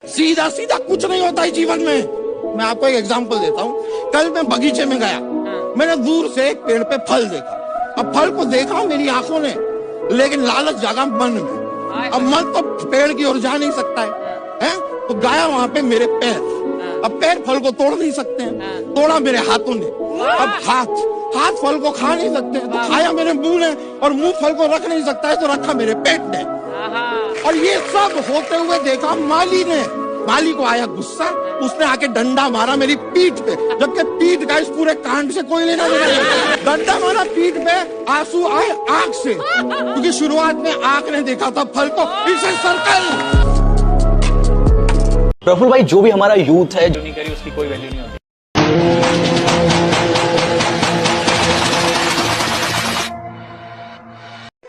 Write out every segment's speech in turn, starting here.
सीधा सीधा कुछ नहीं होता है जीवन में। मैं आपको एक एग्जांपल देता हूँ। कल मैं बगीचे में गया, मैंने दूर से एक पेड़ पे फल देखा। अब फल को देखा मेरी आंखों ने, लेकिन लालच जागा मन में। अब मन तो पेड़ की ओर जा नहीं सकता है? तो गया वहां पे मेरे पैर। अब पैर फल को तोड़ नहीं सकते हैं, तोड़ा मेरे हाथों ने। अब हाथ फल को खा नहीं सकते हैं, तो खाया मेरे मुंह ने, और मुंह फल को रख नहीं सकता है तो रखा मेरे पेट ने। और ये सब होते हुए देखा माली ने। माली को आया गुस्सा, उसने आके डंडा मारा मेरी पीठ पे, जबकि पीठ का इस पूरे कांड से कोई लेना देना नहीं। डंडा मारा पीठ पे, आंसू आए आंख से, क्योंकि शुरुआत में आंख ने देखा था फल को। इसे सर्कल। प्रफुल्ल भाई, जो भी हमारा यूथ है जो नहीं करी उसकी कोई वैल्यू नहीं होती।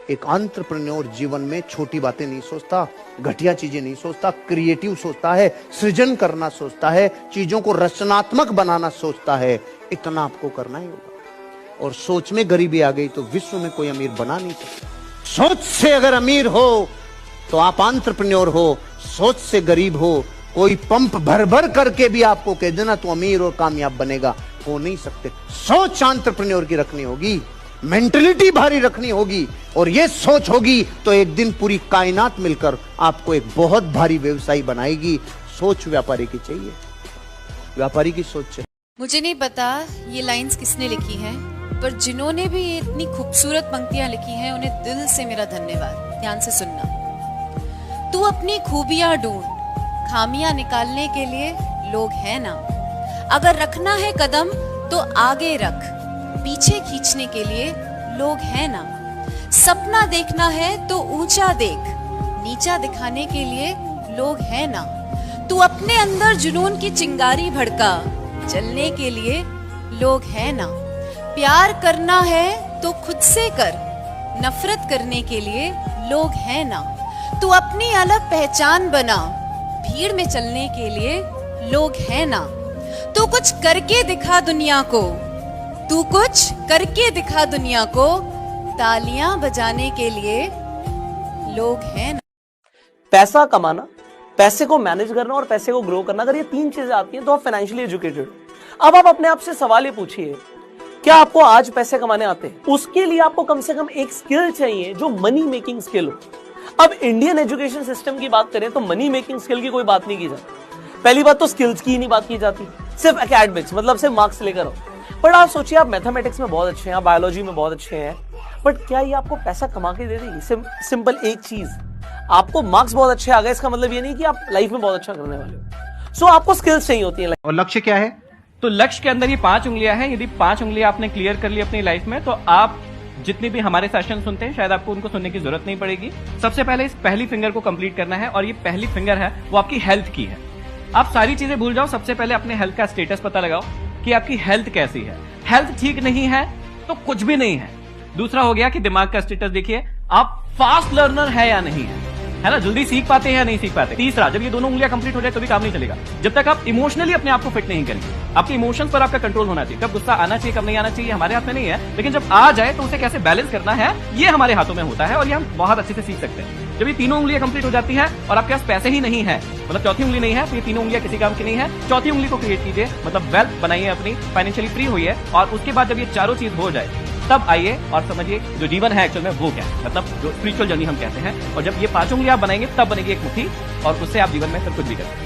एक एंटरप्रेन्योर जीवन में छोटी बातें नहीं सोचता, घटिया चीजें नहीं सोचता, क्रिएटिव सोचता है, सृजन करना सोचता है, चीजों को रचनात्मक बनाना सोचता है। इतना आपको करना ही होगा। और सोच में गरीबी आ गई तो विश्व में कोई अमीर बना नहीं सकता। सोच से अगर अमीर हो तो आप एंटरप्रेन्योर हो, सोच से गरीब हो। कोई पंप भर भर करके भी आपको कह देना तो अमीर और कामयाब बनेगा, हो नहीं सकते। सोच एंटरप्रेन्योर की रखनी होगी, मेंटलिटी भारी रखनी होगी, और ये सोच होगी तो एक दिन पूरी कायनात मिलकर आपको एक बहुत भारी व्यवसायी बनाएगी। सोच व्यापारी की चाहिए, व्यापारी की सोच चाहिए। मुझे नहीं पता ये लाइंस किसने लिखी हैं, पर जिन्होंने भी ये इतनी खूबसूरत पंक्तियां लिखी हैं उन्हें दिल से मेरा धन्यवाद। ध्यान से सुनना। तू अपनी खूबियां ढूंढ, खामियां निकालने के लिए लोग हैं ना। अगर रखना है कदम तो आगे रख, पीछे खींचने के लिए लोग हैं ना। सपना देखना है तो ऊंचा देख, नीचा दिखाने के लिए लोग हैं ना। तू अपने अंदर जुनून की चिंगारी भड़का, जलने के लिए लोग हैं ना। प्यार करना है तो खुद से कर, नफरत करने के लिए लोग हैं ना। तू अपनी अलग पहचान बना, भीड़ में चलने के लिए लोग हैं ना। तू कुछ करके दिखा दुनिया को, तू कुछ करके दिखा दुनिया को, तालियां बजाने के लिए लोग हैं ना। पैसा कमाना, पैसे को मैनेज करना और पैसे को ग्रो करना, अगर ये तीन चीजें आती हैं तो आप फाइनेंशियली एजुकेटेड। अब आप अपने आप से सवाल ये पूछिए, क्या आपको आज पैसे कमाने आते हैं? उसके लिए आपको कम से कम एक स्किल चाहिए जो मनी मेकिंग स्किल हो। अब इंडियन एजुकेशन सिस्टम की बात करें तो मनी मेकिंग स्किल की कोई बात नहीं की जाती। पहली बात तो स्किल्स की ही नहीं बात की जाती, सिर्फ एकेडमिक्स, मतलब सिर्फ मार्क्स लेकर आओ। बट आप सोचिए, आप मैथमेटिक्स में बहुत अच्छे हैं, आप बायोलॉजी में बहुत अच्छे हैं, बट क्या ये आपको पैसा कमा के दे देगी? सिंपल एक चीज, आपको मार्क्स बहुत अच्छे आ गए इसका मतलब ये नहीं कि आप लाइफ में बहुत अच्छा करने वाले हो। सो आपको स्किल्स चाहिए होती है। और लक्ष्य क्या है? तो लक्ष्य के अंदर ये 5 उंगलियां हैं। यदि 5 उंगलियां आपने क्लियर कर ली अपनी लाइफ में, तो आप जितने भी हमारे सेशन सुनते हैं शायद आपको उनको सुनने की जरूरत नहीं पड़ेगी। सबसे पहले इस पहली फिंगर को कंप्लीट करना है, और ये पहली फिंगर है वो आपकी हेल्थ की है। आप सारी चीजें भूल जाओ, सबसे पहले अपने हेल्थ का स्टेटस पता लगाओ कि आपकी हेल्थ कैसी है। हेल्थ ठीक नहीं है तो कुछ भी नहीं है। दूसरा हो गया कि दिमाग का स्टेटस देखिए, आप फास्ट लर्नर है या नहीं है ना, जल्दी सीख पाते हैं या नहीं सीख पाते। तीसरा, जब ये दोनों उंगलियां कंप्लीट हो जाए तो भी काम नहीं चलेगा, जब तक आप इमोशनली अपने आप को फिट नहीं करेंगे। आपके इमोशंस पर आपका कंट्रोल होना चाहिए। कब गुस्सा आना चाहिए, कब नहीं आना चाहिए, हमारे हाथ में नहीं है, लेकिन जब आ जाए तो उसे कैसे बैलेंस करना है ये हमारे हाथों में होता है, और ये हम बहुत अच्छे से सीख सकते हैं। जब ये तीनों उंगलियां कंप्लीट हो जाती है और आपके पास पैसे ही नहीं है, मतलब चौथी उंगली नहीं है, तो ये तीनों उंगलियां किसी काम की नहीं है। चौथी उंगली को क्रिएट कीजिए, मतलब वेल्थ बनाइए अपनी, फाइनेंशियली फ्री होइए, और उसके बाद जब ये चारों चीज हो जाए तब आइए और समझिए जो जीवन है एक्चुअल में वो क्या है, मतलब जो स्पिरिचुअल जर्नी हम कहते हैं। और जब ये 5 उंगलियां आप बनाएंगे तब बनेगी एक मुट्ठी, और उससे आप जीवन में सब कुछ भी कर सकते हैं।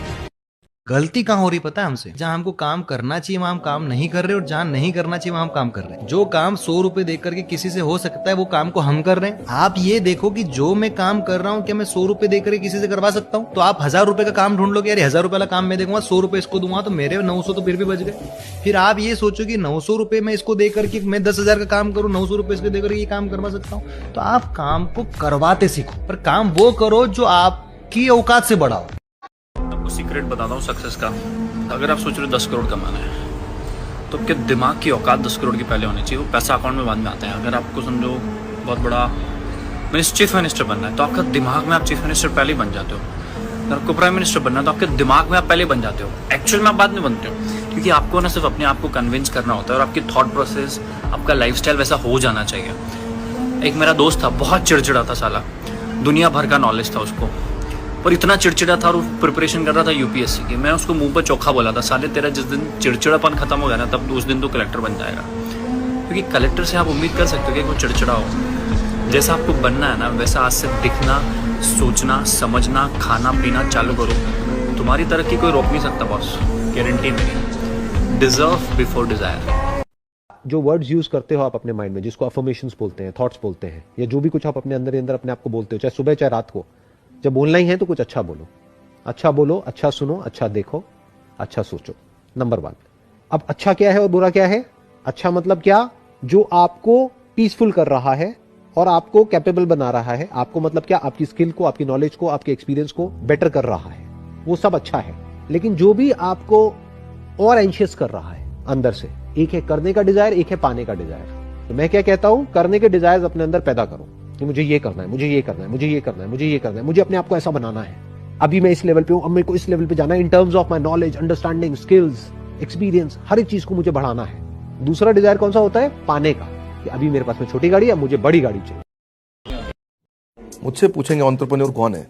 गलती कहाँ हो रही पता है हमसे? जहाँ हमको काम करना चाहिए वहाँ हम काम नहीं कर रहे, और जहाँ नहीं करना चाहिए वहाँ हम काम कर रहे हैं। जो काम 100 रुपए दे करके किसी से हो सकता है वो काम को हम कर रहे हैं। आप ये देखो कि जो मैं काम कर रहा हूँ क्या मैं 100 रुपए दे करके किसी से करवा सकता हूँ? तो आप 1000 रुपए का काम ढूंढ लोगे, यार 1000 रुपए वाला काम मैं देखूंगा, 100 रुपए इसको दूंगा, तो मेरे 900 तो फिर भी बच गए। फिर आप ये सोचो कि 900 रुपए मैं इसको दे करके मैं 10,000 का काम करूँ, 900 रुपए इसको दे करके ये काम करवा सकता हूँ। तो आप काम को करवाते सीखो, पर काम वो करो जो आपकी औकात से बड़ा हो। आपको सीक्रेट बताता हूँ सक्सेस का। अगर आप सोच रहे हो 10 करोड़ कमाना है, तो आपके दिमाग की औकात 10 करोड़ की पहले होनी चाहिए। वो पैसा अकाउंट में बाद में आता है। अगर आपको समझो बहुत बड़ा चीफ मिनिस्टर बनना है, तो आपका दिमाग में आप चीफ मिनिस्टर पहले ही बन जाते हो। अगर आपको प्राइम मिनिस्टर बनना है तो आपके दिमाग में आप पहले बन जाते हो, एक्चुअल में आप बाद में बनते हो, क्योंकि आपको ना सिर्फ अपने आप को कन्विंस करना होता है, और आपकी थॉट प्रोसेस, आपका लाइफस्टाइल वैसा हो जाना चाहिए। एक मेरा दोस्त था, बहुत चिड़चिड़ा था साला, दुनिया भर का नॉलेज था उसको, पर इतना चिड़चिड़ा था और प्रिपरेशन कर रहा था यूपीएससी की। मैं उसको मुंह पर चोखा बोला था, साले तेरा जिस दिन चिड़चिड़ापन खत्म हो गया ना, तब उस दिन तो कलेक्टर बन जाएगा। क्योंकि कलेक्टर से आप उम्मीद कर सकते हो कि वो चिड़चिड़ा हो। जैसा आपको बनना है ना, वैसा आज से दिखना, सोचना, समझना, खाना पीना चालू करो। तुम्हारी तरक्की कोई रोक नहीं सकता बॉस, गारंटी मेरी। Deserve before desire. जो वर्ड्स यूज करते हो आप अपने माइंड में, जिसको अफर्मेशंस बोलते हैं, थॉट्स बोलते हैं, या जो भी कुछ आप अपने अंदर अपने आप को बोलते हो, चाहे सुबह चाहे रात को, जब बोलना ही है तो कुछ अच्छा बोलो, अच्छा बोलो, अच्छा सुनो, अच्छा देखो, अच्छा सोचो। नंबर 1। अब अच्छा क्या है और बुरा क्या है? अच्छा मतलब क्या? जो आपको पीसफुल कर रहा है और आपको कैपेबल बना रहा है। आपको मतलब क्या? आपकी स्किल को, आपकी नॉलेज को, आपके एक्सपीरियंस को बेटर कर रहा है, वो सब अच्छा है। लेकिन जो भी आपको और एंशियस कर रहा है अंदर से, एक है करने का डिजायर, एक है पाने का डिजायर। तो मैं क्या कहता हूं, करने के डिजायर अपने अंदर पैदा करो कि मुझे ये करना है, मुझे ये करना है, मुझे ये करना है, मुझे ये करना है, मुझे अपने आप को ऐसा बनाना है। अभी मैं इस लेवल पे हूं, अब मेरे को इस लेवल पे जाना है in terms of my knowledge, understanding, skills, experience, हर एक चीज को मुझे बढ़ाना है। दूसरा डिजायर कौन सा होता है? पाने का, कि अभी मेरे पास में छोटी गाड़ी है, अब मुझे बड़ी गाड़ी चाहिए। मुझसे पूछेंगे एंटरप्रेन्योर कौन है?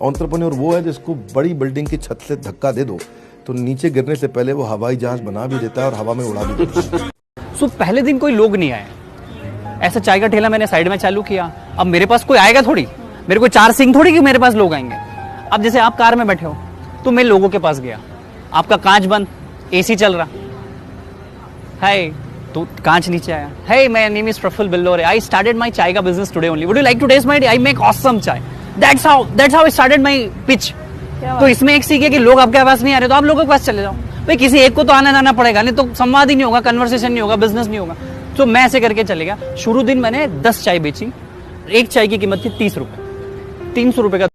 एंटरप्रेन्योर वो है जिसको बड़ी बिल्डिंग की छत से धक्का दे दो तो नीचे गिरने से पहले वो हवाई जहाज बना भी देता है और हवा में उड़ा भी देता है। सो पहले दिन कोई लोग नहीं आए, ऐसा चाय का ठेला मैंने साइड में चालू किया। अब मेरे पास कोई आएगा थोड़ी, मेरे को 4 सिंह थोड़ी कि मेरे पास लोग आएंगे। अब जैसे आप कार में बैठे हो तो मैं लोगों के पास गया, आपका कांच बंद, एसी चल रहा, हाय, तो कांच नीचे आया, hi, my name is Praful Billore, I started my chai का business today only, would you like to test my tea? I make awesome chai. That's how I started my pitch. तो इसमें एक सीख है कि लोग आपके पास नहीं आ रहे तो आप लोगों के पास चले जाओ। भाई किसी एक को तो आना जाना पड़ेगा, नहीं तो संवाद ही नहीं होगा, कन्वर्सेशन नहीं होगा, बिजनेस नहीं होगा। तो मैं ऐसे करके चले गया। शुरू दिन मैंने 10 चाय बेची, एक चाय की कीमत थी 30 रुपए, 300 रुपए का।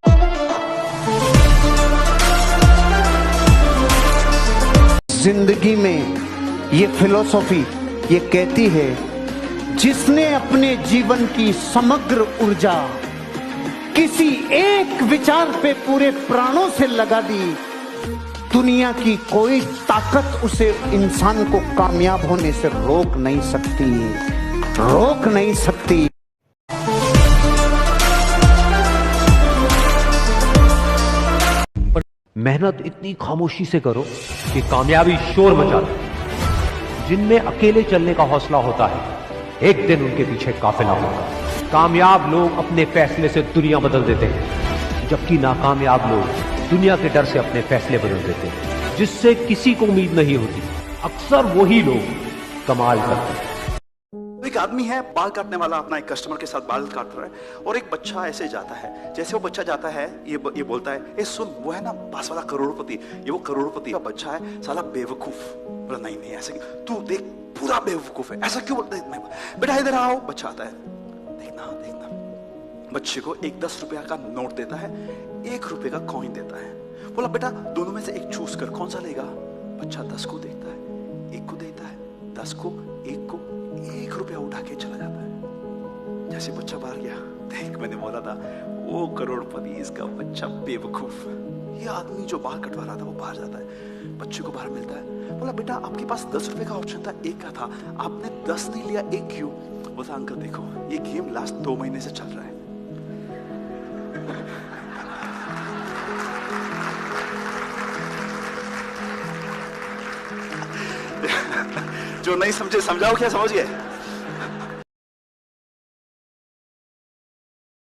जिंदगी में ये फिलॉसफी ये कहती है, जिसने अपने जीवन की समग्र ऊर्जा किसी एक विचार पे पूरे प्राणों से लगा दी, दुनिया की कोई ताकत उसे, इंसान को कामयाब होने से रोक नहीं सकती, रोक नहीं सकती। मेहनत इतनी खामोशी से करो कि कामयाबी शोर मचा दे। जिनमें अकेले चलने का हौसला होता है, एक दिन उनके पीछे काफिला होगा। कामयाब लोग अपने फैसले से दुनिया बदल देते हैं, जबकि नाकामयाब लोग दुनिया के डर से अपने फैसले बदल देते हैं, जिससे किसी को उम्मीद नहीं होती। अक्सर वही लोग कमाल करते हैं। एक आदमी है, बाल काटने वाला, अपना एक कस्टमर के साथ बाल काट रहा है और एक बच्चा ऐसे जाता है। जैसे वो बच्चा जाता है, ये बोलता है, ए सुन, वो है ना पास वाला करोड़पति, ये वो करोड़पति का बच्चा है, साला बेवकूफ। बोला नहीं नहीं ऐसे तू देख, पूरा बेवकूफ है, ऐसा क्यों बोलता है? बेटा इधर आओ। बच्चा आता है, देखना देखना। बच्चे को एक 10 रुपया का नोट देता है, 1 रुपए का कॉइन देता है। बोला बेटा दोनों में से एक चूज कर, कौन सा लेगा? बच्चा 10 को देखता है, 1 को देता है, 10 को, 1 को, 1 रुपया उठा के चला जाता है। जैसे बच्चा बाहर गया, देख मैंने बोला था वो करोड़पति, इसका बच्चा बेवकूफ। ये आदमी जो बाल कटवा रहा था वो बाहर जाता है, बच्चे को बाहर मिलता है। बोला बेटा आपके पास 10 रुपए का ऑप्शन था, 1 का था, आपने 10 नहीं लिया, 1 क्यों? बोला अंकल देखो ये गेम लास्ट 2 महीने से चल रहा है। जो नहीं समझे समझाओ, क्या समझ गए?